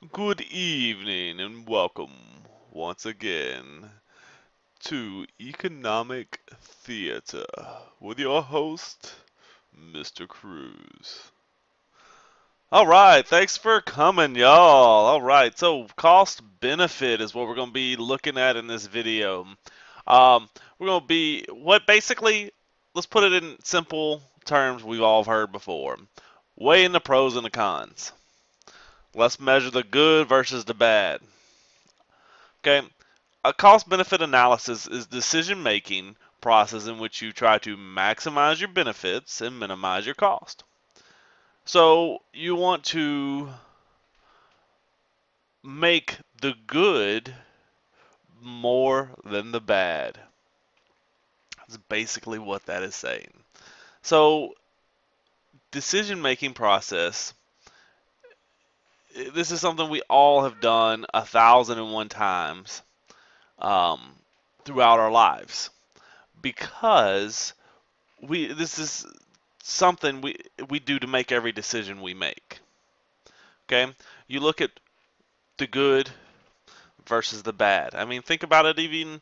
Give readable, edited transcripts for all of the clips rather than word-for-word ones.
Good evening and welcome once again to Economic Theater with your host, Mr. Cruz. Alright, thanks for coming, y'all. Alright, so cost benefit is what we're going to be looking at in this video. We're going to be, let's put it in simple terms we've all heard before. Weighing the pros and the cons. Let's measure the good versus the bad. Okay, a cost benefit analysis is decision making process in which you try to maximize your benefits and minimize your cost. So you want to make the good more than the bad. That's basically what that is saying. So decision making process, this is something we all have done 1,001 times um, throughout our lives because this is something we do to make every decision we make. Okay? You look at the good versus the bad. I mean, think about it even,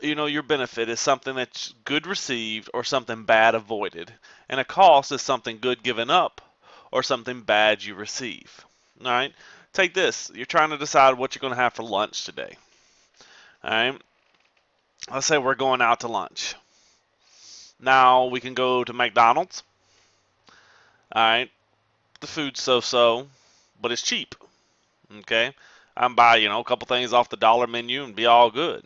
your benefit is something that's good received or something bad avoided. And a cost is something good given up or something bad you receive. All right? Take this. You're trying to decide what you're going to have for lunch today. All right? Let's say we're going out to lunch. Now we can go to McDonald's. All right? The food's so-so, but it's cheap. Okay, I can buy a couple things off the dollar menu and be all good.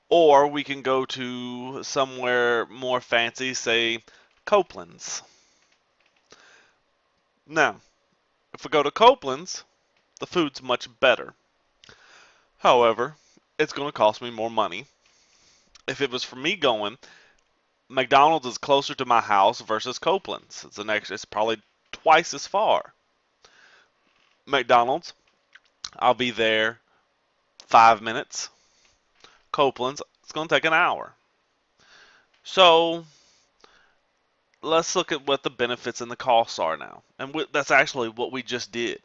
Or we can go to somewhere more fancy, say Copeland's. Now, if we go to Copeland's, the food's much better. However, it's going to cost me more money. If it was for me going, McDonald's is closer to my house versus Copeland's. It's probably twice as far. McDonald's, I'll be there 5 minutes. Copeland's, it's going to take an hour. So let's look at what the benefits and the costs are now. And that's actually what we just did.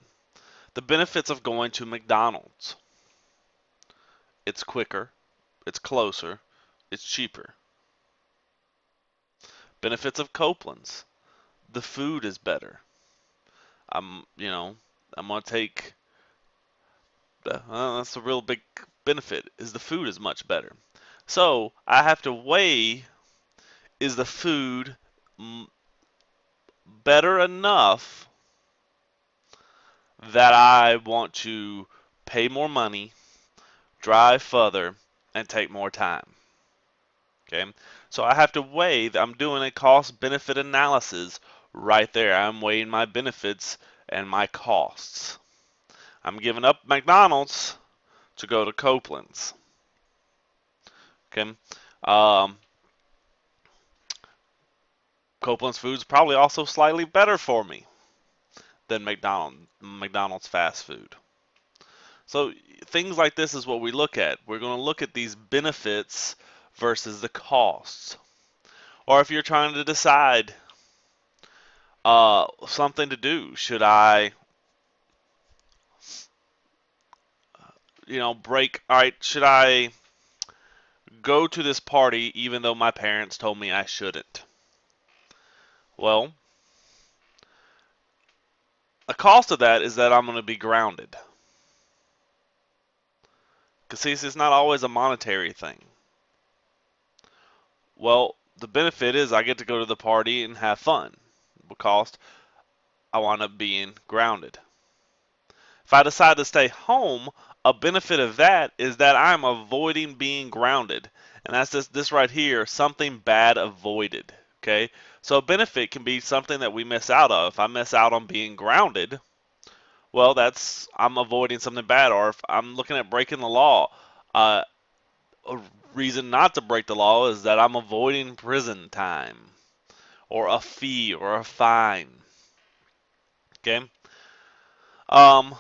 The benefits of going to McDonald's. It's quicker, it's closer, it's cheaper. Benefits of Copeland's. The food is better. I'm going to take that's a real big benefit is the food is much better. So, I have to weigh, is the food better enough that I want to pay more money, drive further, and take more time. Okay, so I have to weigh. I'm doing a cost benefit analysis right there. I'm weighing my benefits and my costs. I'm giving up McDonald's to go to Copeland's. Okay, um, Copeland's food's probably also slightly better for me than McDonald's fast food. So things like this is what we look at. We're going to look at these benefits versus the costs. Or if you're trying to decide something to do, should I, break? All right, should I go to this party even though my parents told me I shouldn't? Well, the cost of that is that I'm going to be grounded. Because see, it's not always a monetary thing. Well, the benefit is I get to go to the party and have fun. The cost, I wind up being grounded. If I decide to stay home, a benefit of that is that I'm avoiding being grounded. And that's this right here, something bad avoided. Okay? So a benefit can be something that we miss out of. If I miss out on being grounded, well, I'm avoiding something bad. Or if I'm looking at breaking the law, a reason not to break the law is that I'm avoiding prison time or a fee or a fine. Okay? Um,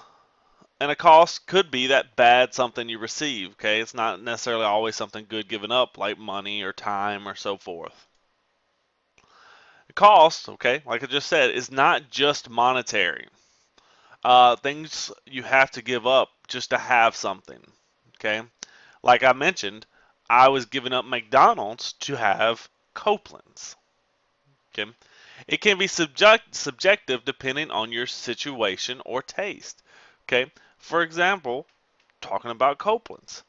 And a cost could be that bad something you receive, okay? It's not necessarily always something good given up, like money or time or so forth. The cost, okay, like I just said, is not just monetary. things you have to give up just to have something. Okay, like I mentioned, I was giving up McDonald's to have Copeland's. Okay, it can be subjective depending on your situation or taste. Okay, for example, talking about Copeland's,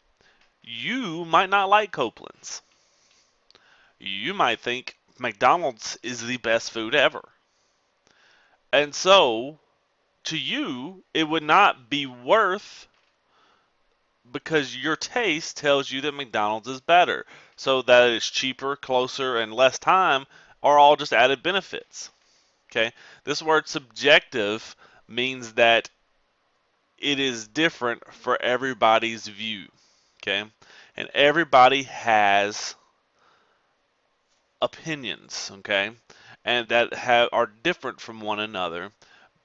you might not like Copeland's. You might think McDonald's is the best food ever. And so, to you, it would not be worth because your taste tells you that McDonald's is better. So that it's cheaper, closer, and less time are all just added benefits. Okay? This word subjective means that it is different for everybody's view. Okay? And everybody has opinions, okay? And that are different from one another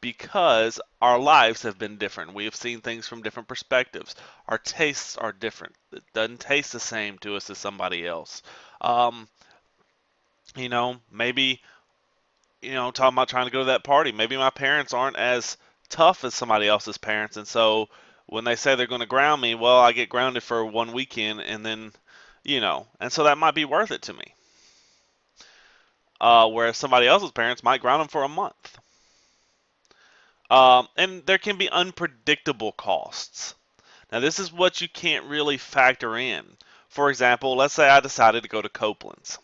because our lives have been different. We have seen things from different perspectives. Our tastes are different. It doesn't taste the same to us as somebody else. Um, maybe, talking about trying to go to that party, maybe my parents aren't as tough as somebody else's parents, and so when they say they're going to ground me, well, I get grounded for one weekend, and then, and so that might be worth it to me. Whereas somebody else's parents might ground them for a month. And there can be unpredictable costs. Now, this is what you can't really factor in. For example, let's say I decided to go to Copeland's,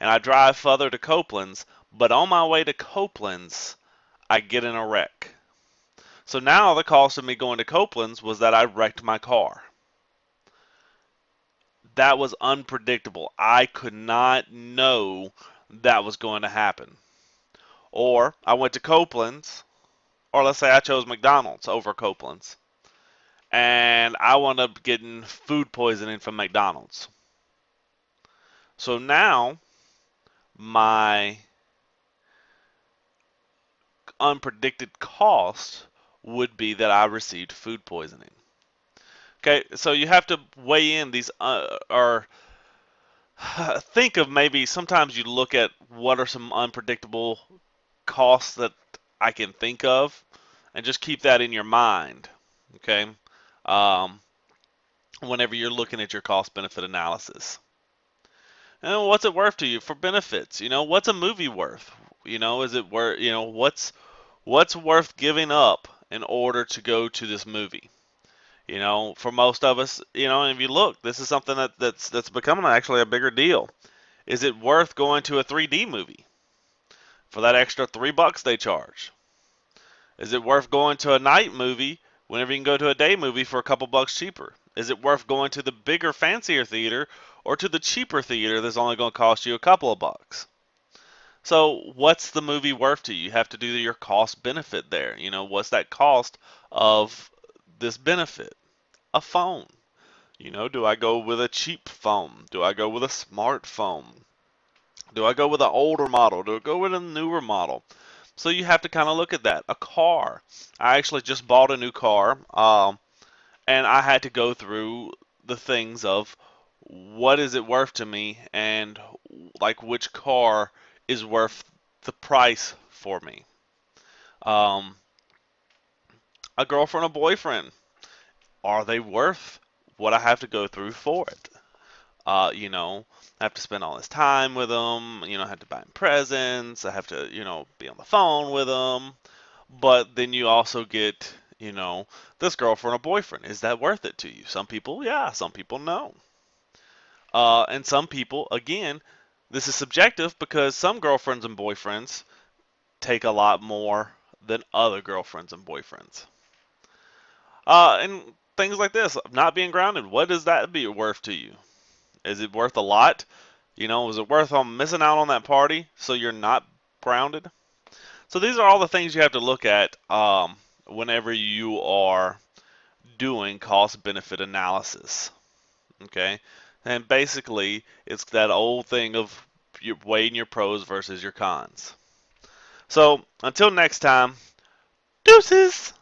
and I drive further to Copeland's, but on my way to Copeland's, I get in a wreck. So now the cost of me going to Copeland's was that I wrecked my car. That was unpredictable. I could not know that was going to happen. Or I went to Copeland's, or let's say I chose McDonald's over Copeland's, and I wound up getting food poisoning from McDonald's. So now my unpredicted cost would be that I received food poisoning. Okay, so you have to weigh in these, or think of maybe sometimes you look at what are some unpredictable costs that I can think of, and just keep that in your mind. Okay, um, whenever you're looking at your cost benefit analysis. And what's it worth to you for benefits? What's a movie worth? Is it worth, what's worth giving up in order to go to this movie? For most of us, and if you look, this is something that's becoming actually a bigger deal. Is it worth going to a 3D movie for that extra $3 they charge? Is it worth going to a night movie whenever you can go to a day movie for a couple bucks cheaper? Is it worth going to the bigger, fancier theater or to the cheaper theater that's only going to cost you a couple of bucks? So what's the movie worth to you? You have to do your cost benefit there. What's that cost of this benefit? A phone. Do I go with a cheap phone? Do I go with a smartphone? Do I go with an older model? Do I go with a newer model? So you have to kind of look at that. A car. I actually just bought a new car, and I had to go through the things of what is it worth to me, and like which car is worth the price for me. Um, a girlfriend, a boyfriend. Are they worth what I have to go through for it? I have to spend all this time with them. I have to buy them presents. I have to, be on the phone with them. But then you also get, this girlfriend or boyfriend. Is that worth it to you? Some people, yeah. Some people, no. And some people, again, this is subjective because some girlfriends and boyfriends take a lot more than other girlfriends and boyfriends. And things like this, not being grounded, what does that be worth to you? Is it worth a lot? Is it worth missing out on that party so you're not grounded? So these are all the things you have to look at whenever you are doing cost benefit analysis. Okay, and basically it's that old thing of you weighing your pros versus your cons. So until next time, deuces.